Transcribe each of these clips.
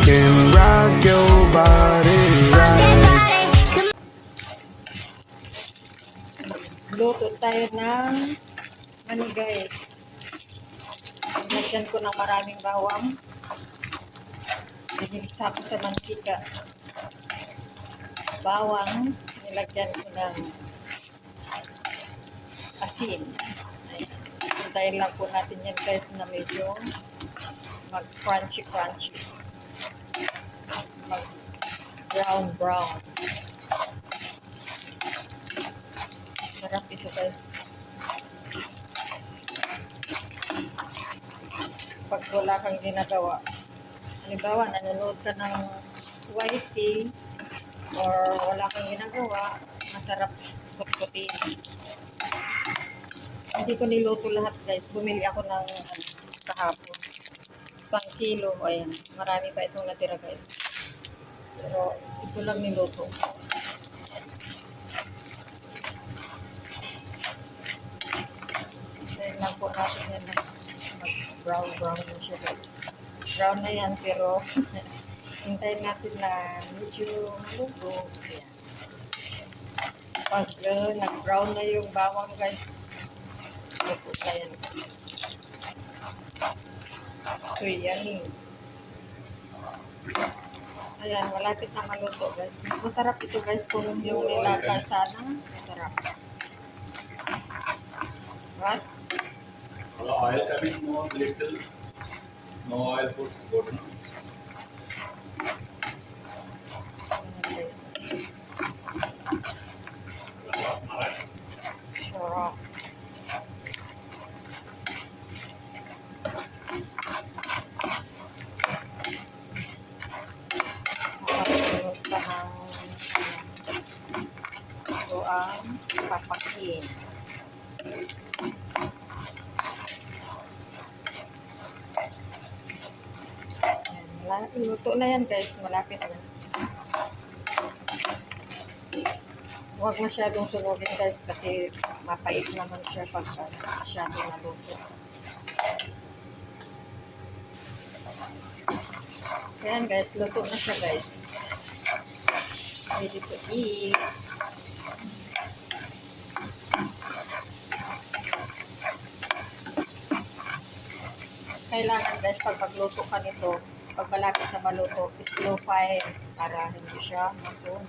can rock your body right. Luto tayo ng ano guys. Lagyan ko ng maraming bawang. Dinigisa ko sa mantika. Bawang. Nilagyan ko ng asin. Ayan. Hintayin lang po natin yan guys na medyo mag-crunchy. Mag-brown. Sarap ito guys. Pag wala kang ginagawa. Halimbawa, nanonood ka ng YT or wala kang ginagawa, masarap kutkutin. Hindi ko niluto lahat guys. Bumili ako ng kahapon. 1 kilo. Ayan. Marami pa itong natira guys. Pero ito lang niluto. Dahil lang po natin yan mag-brown na siya guys. Brown na yan pero hintayin natin na medyo malubog. Ayan. Pag nag-brown na yung bawang guys, luto na yan. So yummy. Ayan, malapit na maluto guys. Mas masarap ito guys kung yung nilaga sana. Masarap. What? Oil coming more little. No oil for good. Ayan guys. Sarap. Makapulot ka ng ito ang papakin. Luto na yan guys, malapit na. Huwag masyadong sunugin guys kasi mapait naman siya pag masyadong naluto. Ayan guys, luto na siya guys. Ready to eat. Kailangan guys, pag magluto ka nito, pag malapit na maluto, slow fire para hindi siya masunog.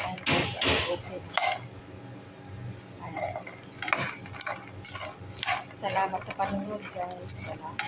Ayan guys, okay. Ayan. Salamat sa panunod guys. Salamat.